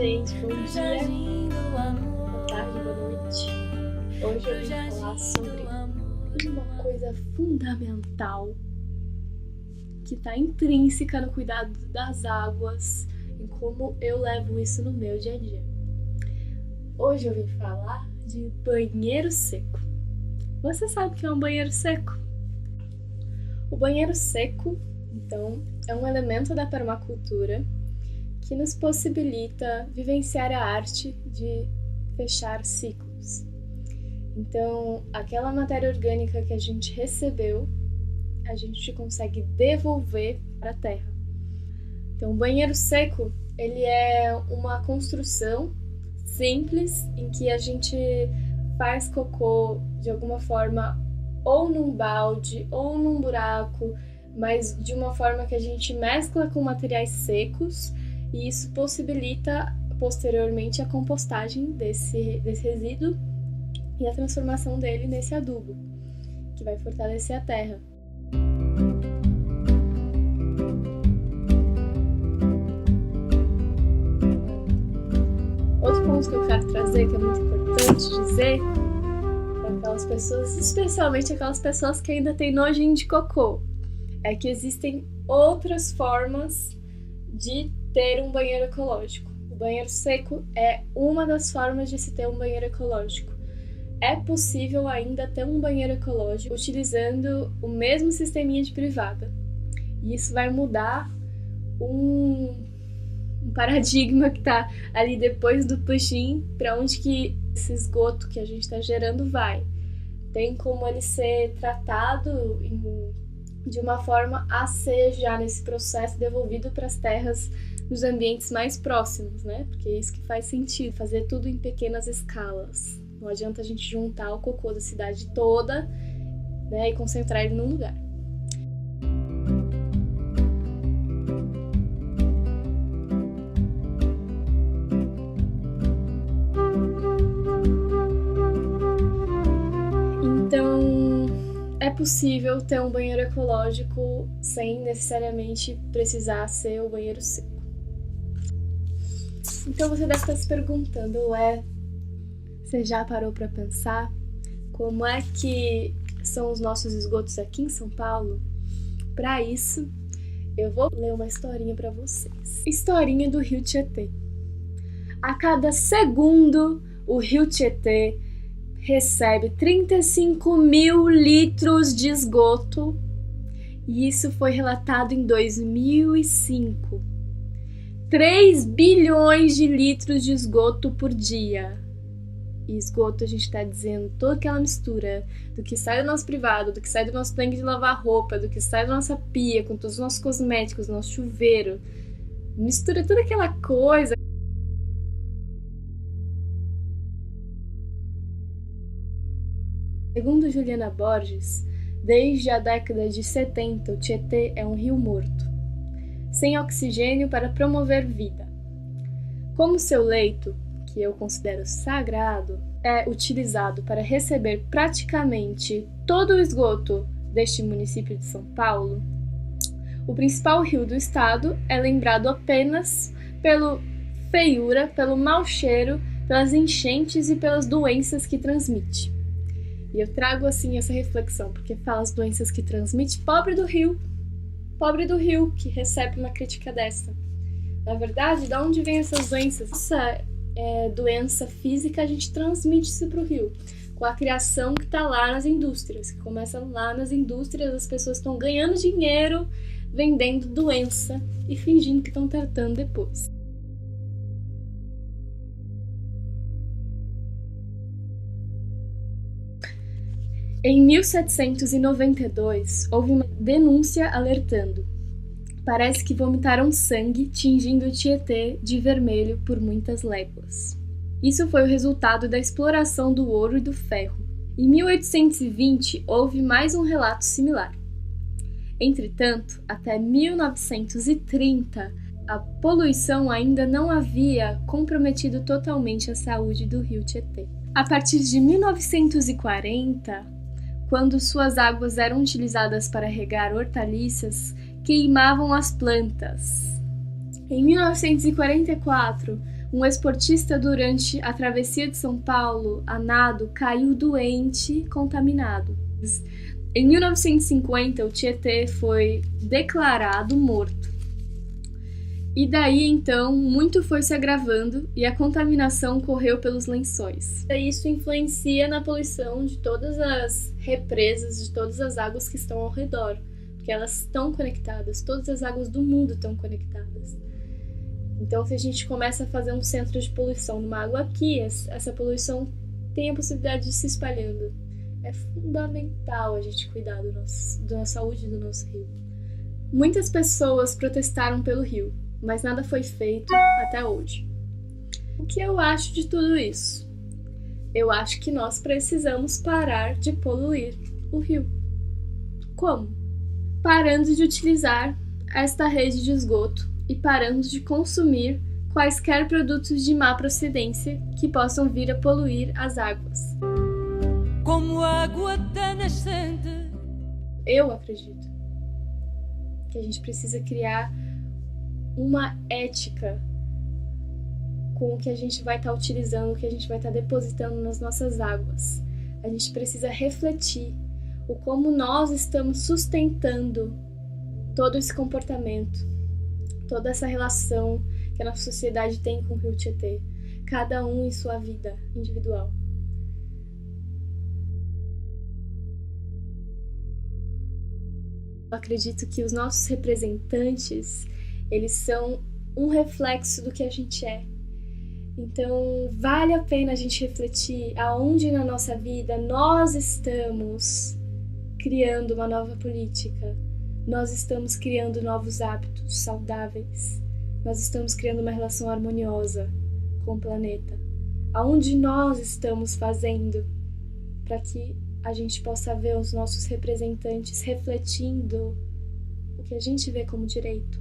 gente, bom dia, boa tarde, boa noite. Hoje eu vim falar sobre uma coisa fundamental que está intrínseca no cuidado das águas e como eu levo isso no meu dia a dia. Hoje eu vim falar de banheiro seco. Você sabe o que é um banheiro seco? O banheiro seco, então, é um elemento da permacultura que nos possibilita vivenciar a arte de fechar ciclos. Então, aquela matéria orgânica que a gente recebeu, a gente consegue devolver para a terra. Então, o banheiro seco, ele é uma construção simples em que a gente faz cocô de alguma forma ou num balde ou num buraco, mas de uma forma que a gente mescla com materiais secos e isso possibilita posteriormente a compostagem desse resíduo e a transformação dele nesse adubo, que vai fortalecer a terra. Outro ponto que eu quero trazer, que é muito importante dizer, para aquelas pessoas, especialmente aquelas pessoas que ainda têm nojinho de cocô, é que existem outras formas de ter um banheiro ecológico. O banheiro seco é uma das formas de se ter um banheiro ecológico. É possível ainda ter um banheiro ecológico utilizando o mesmo sisteminha de privada. E isso vai mudar um paradigma que está ali depois do push-in, para onde que esse esgoto que a gente está gerando vai. Tem como ele ser tratado de uma forma a ser já nesse processo devolvido para as terras nos ambientes mais próximos, né? Porque é isso que faz sentido, fazer tudo em pequenas escalas. Não adianta a gente juntar o cocô da cidade toda, né, e concentrar ele num lugar. Então, é possível ter um banheiro ecológico sem necessariamente precisar ser o banheiro seco. Então você deve estar se perguntando, você já parou para pensar como é que são os nossos esgotos aqui em São Paulo? Para isso, eu vou ler uma historinha para vocês. Historinha do Rio Tietê. A cada segundo, o Rio Tietê recebe 35 mil litros de esgoto, e isso foi relatado em 2005. 3 bilhões de litros de esgoto por dia. E esgoto a gente está dizendo toda aquela mistura do que sai do nosso privado, do que sai do nosso tanque de lavar roupa, do que sai da nossa pia, com todos os nossos cosméticos, nosso chuveiro. Mistura toda aquela coisa. Segundo Juliana Borges, desde a década de 70, o Tietê é um rio morto, sem oxigênio para promover vida. Como seu leito, que eu considero sagrado, é utilizado para receber praticamente todo o esgoto deste município de São Paulo, o principal rio do estado é lembrado apenas pela feiura, pelo mau cheiro, pelas enchentes e pelas doenças que transmite. E eu trago assim essa reflexão, porque fala as doenças que transmite, pobre do rio que recebe uma crítica dessa. Na verdade, de onde vem essas doenças? Essa doença física a gente transmite isso para o rio, com a criação que está lá nas indústrias, que começa lá nas indústrias, as pessoas estão ganhando dinheiro vendendo doença e fingindo que estão tratando depois. Em 1792, houve uma denúncia alertando: parece que vomitaram sangue, tingindo o Tietê de vermelho por muitas léguas. Isso foi o resultado da exploração do ouro e do ferro. Em 1820, houve mais um relato similar. Entretanto, até 1930, a poluição ainda não havia comprometido totalmente a saúde do rio Tietê. A partir de 1940, quando suas águas eram utilizadas para regar hortaliças, queimavam as plantas. Em 1944, Um esportista, durante a travessia de São Paulo a nado, caiu doente, contaminado. Em 1950, o Tietê foi declarado morto. E daí, então, muito foi se agravando e a contaminação correu pelos lençóis. Isso influencia na poluição de todas as represas, de todas as águas que estão ao redor, porque elas estão conectadas, todas as águas do mundo estão conectadas. Então, se a gente começa a fazer um centro de poluição numa água aqui, essa poluição tem a possibilidade de se espalhando. É fundamental a gente cuidar da saúde do nosso rio. Muitas pessoas protestaram pelo rio, mas nada foi feito até hoje. O que eu acho de tudo isso? Eu acho que nós precisamos parar de poluir o rio. Como? Parando de utilizar esta rede de esgoto e parando de consumir quaisquer produtos de má procedência que possam vir a poluir as águas. Como a água da nascente. Eu acredito que a gente precisa criar uma ética com o que a gente vai estar utilizando, o que a gente vai estar depositando nas nossas águas. A gente precisa refletir o como nós estamos sustentando todo esse comportamento, toda essa relação que a nossa sociedade tem com o Rio Tietê, cada um em sua vida individual. Eu acredito que os nossos representantes, eles são um reflexo do que a gente é. Então, vale a pena a gente refletir aonde na nossa vida nós estamos criando uma nova política, nós estamos criando novos hábitos saudáveis, nós estamos criando uma relação harmoniosa com o planeta. Aonde nós estamos fazendo para que a gente possa ver os nossos representantes refletindo o que a gente vê como direito.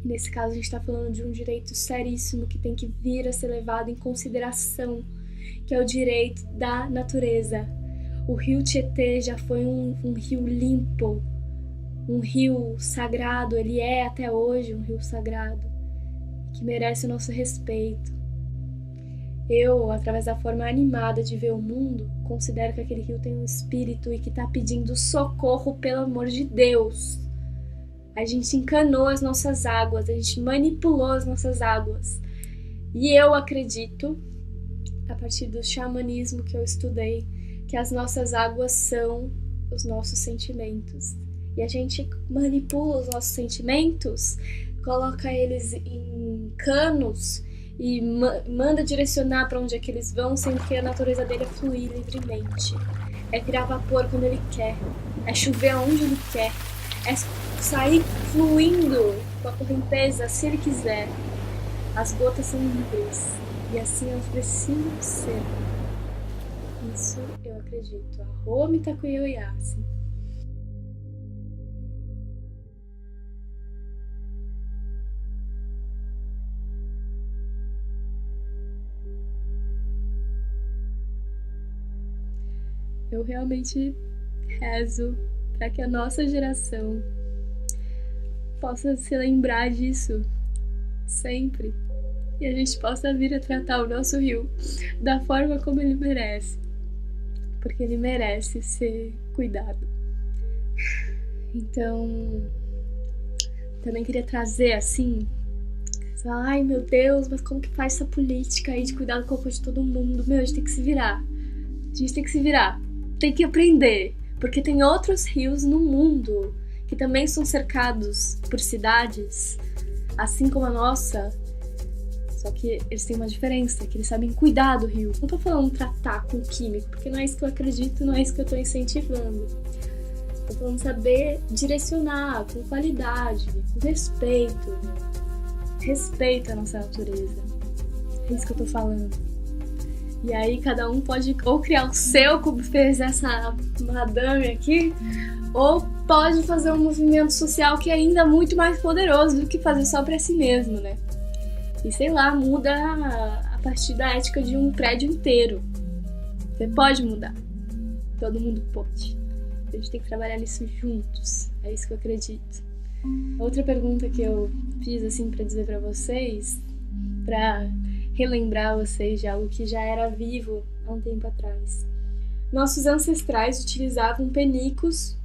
Nesse caso, a gente está falando de um direito seríssimo que tem que vir a ser levado em consideração, que é o direito da natureza. O rio Tietê já foi um rio limpo, um rio sagrado, ele é até hoje um rio sagrado, que merece o nosso respeito. Eu, através da forma animada de ver o mundo, considero que aquele rio tem um espírito e que está pedindo socorro, pelo amor de Deus. A gente encanou as nossas águas, a gente manipulou as nossas águas. E eu acredito, a partir do xamanismo que eu estudei, que as nossas águas são os nossos sentimentos. E a gente manipula os nossos sentimentos, coloca eles em canos e manda direcionar para onde é que eles vão, sendo que a natureza dele é fluir livremente. É virar vapor quando ele quer, é chover aonde ele quer, é sair fluindo com a correnteza se ele quiser. As gotas são livres e assim elas precisam ser. Isso eu acredito. Arromi takuyoyase. Eu realmente rezo para que a nossa geração possa se lembrar disso sempre e a gente possa vir a tratar o nosso rio da forma como ele merece, porque ele merece ser cuidado. Então, também queria trazer assim, ai meu Deus, mas como que faz essa política aí de cuidar do cocô de todo mundo? Meu, a gente tem que se virar. A gente tem que se virar. Tem que aprender, porque tem outros rios no mundo que também são cercados por cidades, assim como a nossa, só que eles têm uma diferença, que eles sabem cuidar do rio. Não tô falando tratar com químico, porque não é isso que eu acredito, não é isso que eu tô incentivando. Tô falando saber direcionar com qualidade, com respeito. Respeito à nossa natureza. É isso que eu tô falando. E aí cada um pode ou criar o seu, como fez essa madame aqui, ou pode fazer um movimento social que é ainda muito mais poderoso do que fazer só pra si mesmo, né? E sei lá, muda a partir da ética de um prédio inteiro. Você pode mudar. Todo mundo pode. A gente tem que trabalhar nisso juntos. É isso que eu acredito. Outra pergunta que eu fiz assim pra dizer pra vocês para relembrar vocês de algo que já era vivo há um tempo atrás. Nossos ancestrais utilizavam penicos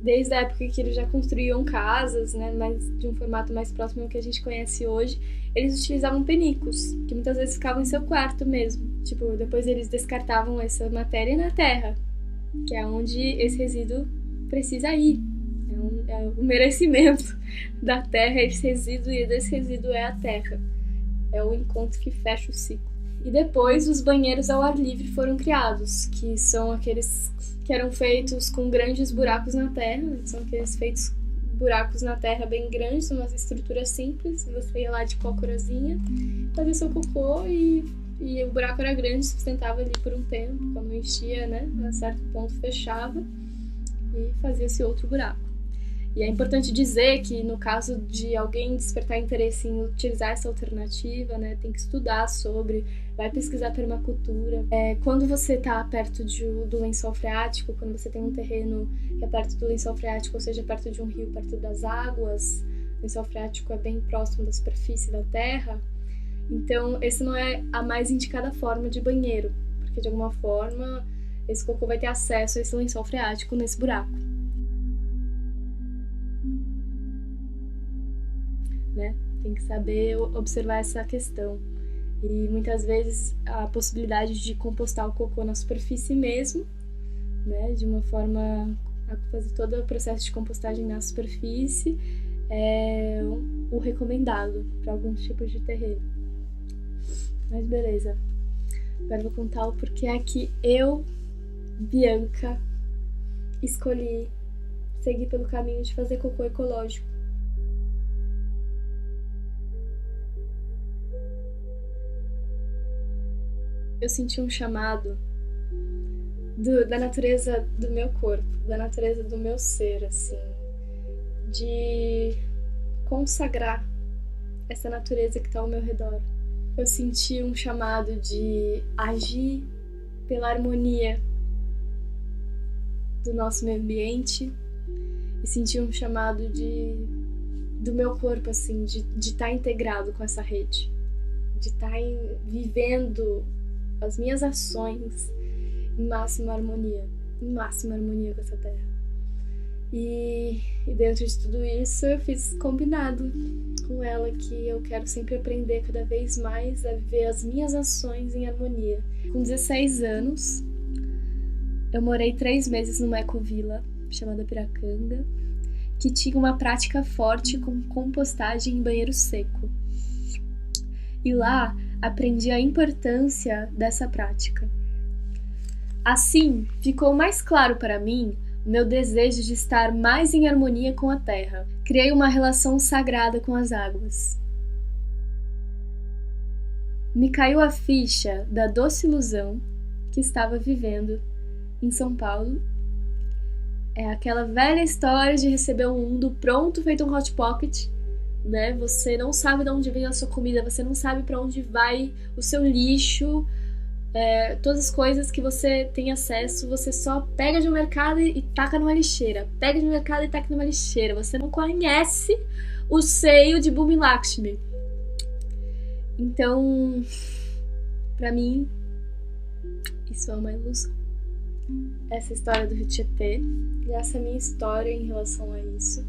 desde a época que eles já construíam casas, né, mas de um formato mais próximo ao que a gente conhece hoje. Eles utilizavam penicos, que muitas vezes ficavam em seu quarto mesmo. Tipo, depois eles descartavam essa matéria na terra, que é onde esse resíduo precisa ir. É o merecimento da terra, esse resíduo, e desse resíduo é a terra. É o encontro que fecha o ciclo. E depois os banheiros ao ar livre foram criados, que são aqueles que eram feitos com grandes buracos na terra, são aqueles feitos buracos na terra bem grandes, uma estrutura simples, você ia lá de cócorazinha, fazia seu cocô e o buraco era grande, sustentava ali por um tempo, quando enchia, né, a certo ponto fechava e fazia esse outro buraco. E é importante dizer que no caso de alguém despertar interesse em utilizar essa alternativa, né, tem que estudar sobre, vai pesquisar permacultura. Quando você está perto do lençol freático, quando você tem um terreno que é perto do lençol freático, ou seja, perto de um rio, perto das águas, o lençol freático é bem próximo da superfície da terra, então esse não é a mais indicada forma de banheiro, porque de alguma forma esse cocô vai ter acesso a esse lençol freático nesse buraco. Né? Tem que saber observar essa questão. E muitas vezes a possibilidade de compostar o cocô na superfície mesmo, né? De uma forma a fazer todo o processo de compostagem na superfície é o recomendado para alguns tipos de terreno. Mas beleza. Agora eu vou contar o porquê é que eu, Bianca, escolhi seguir pelo caminho de fazer cocô ecológico. Eu senti um chamado da natureza do meu corpo, da natureza do meu ser, assim, de consagrar essa natureza que está ao meu redor. Eu senti um chamado de agir pela harmonia do nosso meio ambiente e senti um chamado do meu corpo, assim, de estar integrado com essa rede, de estar vivendo as minhas ações em máxima harmonia com essa terra. E dentro de tudo isso eu fiz combinado com ela que eu quero sempre aprender cada vez mais a viver as minhas ações em harmonia. Com 16 anos, eu morei 3 meses numa ecovila chamada Piracanga, que tinha uma prática forte com compostagem em banheiro seco. E lá aprendi a importância dessa prática. Assim, ficou mais claro para mim o meu desejo de estar mais em harmonia com a terra. Criei uma relação sagrada com as águas. Me caiu a ficha da doce ilusão que estava vivendo em São Paulo. É aquela velha história de receber um mundo pronto, feito um hot pocket, né? Você não sabe de onde vem a sua comida, você não sabe para onde vai o seu lixo, todas as coisas que você tem acesso, você só pega de um mercado e taca numa lixeira, pega de um mercado e taca numa lixeira. Você não conhece o seio de Bhumi Lakshmi. Então, para mim, isso é uma ilusão. Essa história do Rio Tietê e essa minha história em relação a isso.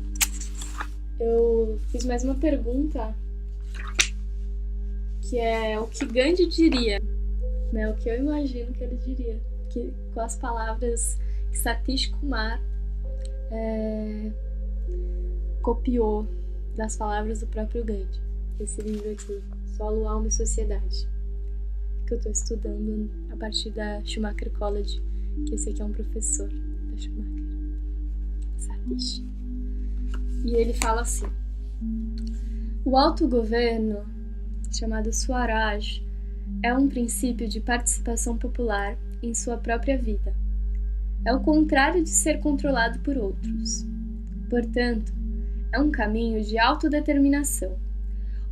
Eu fiz mais uma pergunta, que é o que Gandhi diria, né? O que eu imagino que ele diria, com as palavras que Satish Kumar copiou das palavras do próprio Gandhi. Esse livro aqui, Solo, Alma e Sociedade, que eu estou estudando a partir da Schumacher College, que esse aqui é um professor da Schumacher, Satish. E ele fala assim: o autogoverno, chamado Swaraj, é um princípio de participação popular em sua própria vida. É o contrário de ser controlado por outros. Portanto, é um caminho de autodeterminação,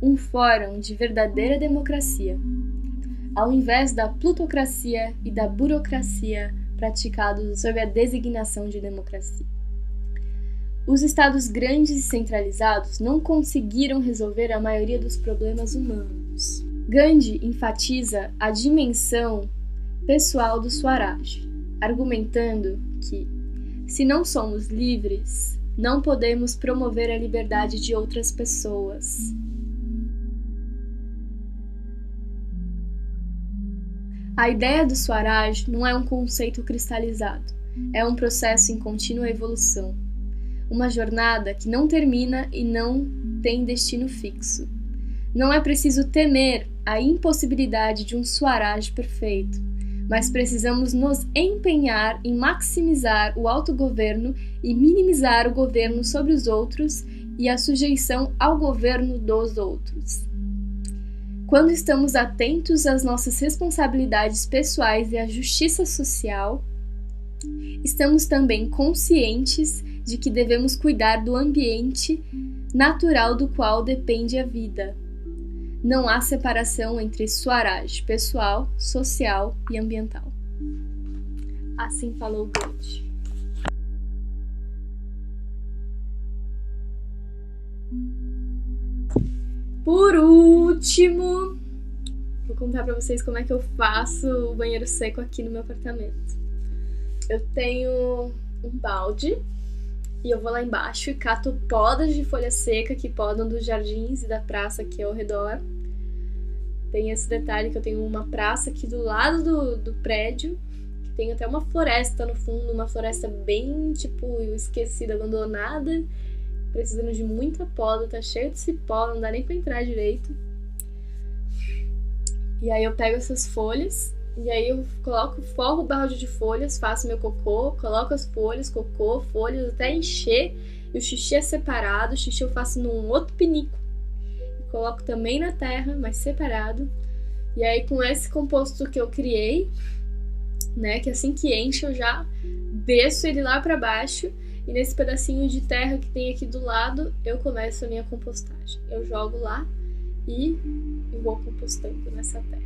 um fórum de verdadeira democracia, ao invés da plutocracia e da burocracia praticados sob a designação de democracia. Os estados grandes e centralizados não conseguiram resolver a maioria dos problemas humanos. Gandhi enfatiza a dimensão pessoal do Swaraj, argumentando que, se não somos livres, não podemos promover a liberdade de outras pessoas. A ideia do Swaraj não é um conceito cristalizado, é um processo em contínua evolução, uma jornada que não termina e não tem destino fixo. Não é preciso temer a impossibilidade de um Swaraj perfeito, mas precisamos nos empenhar em maximizar o autogoverno e minimizar o governo sobre os outros e a sujeição ao governo dos outros. Quando estamos atentos às nossas responsabilidades pessoais e à justiça social, estamos também conscientes de que devemos cuidar do ambiente natural do qual depende a vida. Não há separação entre Swaraj pessoal, social e ambiental. Assim falou Gandhi. Por último, vou contar pra vocês como é que eu faço o banheiro seco aqui no meu apartamento. Eu tenho um balde e eu vou lá embaixo e cato podas de folha seca que podam dos jardins e da praça aqui ao redor. Tem esse detalhe que eu tenho uma praça aqui do lado do prédio, que tem até uma floresta no fundo, uma floresta bem, esquecida, abandonada, precisando de muita poda, tá cheio de cipó, não dá nem pra entrar direito. E aí eu pego essas folhas, e aí eu forro o balde de folhas, faço meu cocô, coloco as folhas, cocô, folhas, até encher, e o xixi é separado, o xixi eu faço num outro pinico. Coloco também na terra, mas separado. E aí com esse composto que eu criei, né, que assim que enche eu já desço ele lá pra baixo. E nesse pedacinho de terra que tem aqui do lado, eu começo a minha compostagem. Eu jogo lá e vou compostando nessa terra.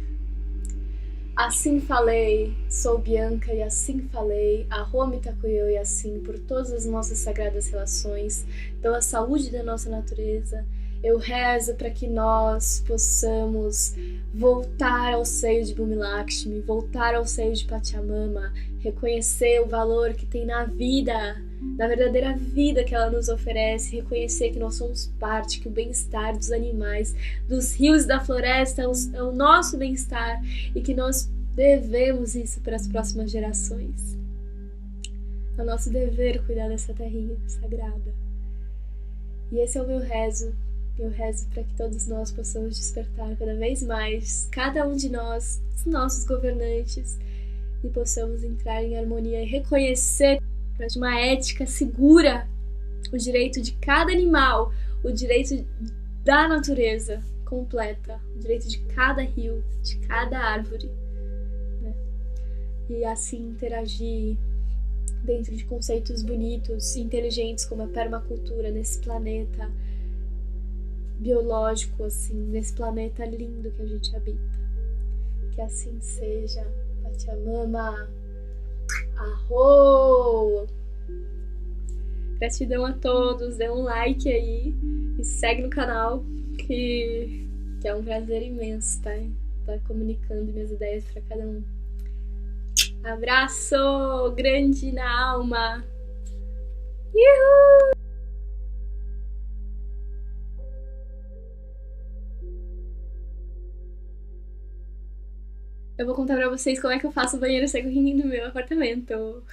Assim falei, sou Bianca e assim falei, Arromi Takuyo e assim, por todas as nossas sagradas relações, pela saúde da nossa natureza. Eu rezo para que nós possamos voltar ao seio de Bhumilakshmi, voltar ao seio de Pachamama, reconhecer o valor que tem na vida, na verdadeira vida que ela nos oferece, reconhecer que nós somos parte, que o bem-estar dos animais, dos rios e da floresta é o nosso bem-estar e que nós devemos isso para as próximas gerações. É o nosso dever cuidar dessa terrinha sagrada. E esse é o meu rezo. Eu rezo para que todos nós possamos despertar cada vez mais, cada um de nós, os nossos governantes, e possamos entrar em harmonia e reconhecer, de uma ética segura, o direito de cada animal, o direito da natureza completa, o direito de cada rio, de cada árvore, né? E assim interagir dentro de conceitos bonitos e inteligentes como a permacultura nesse planeta biológico, assim, nesse planeta lindo que a gente habita. Que assim seja. Pachamama. Arro! Gratidão a todos, dê um like aí e segue no canal, que é um prazer imenso, tá? Tá comunicando minhas ideias para cada um. Abraço grande na alma! Uhul! Eu vou contar pra vocês como é que eu faço o banheiro seco no meu apartamento.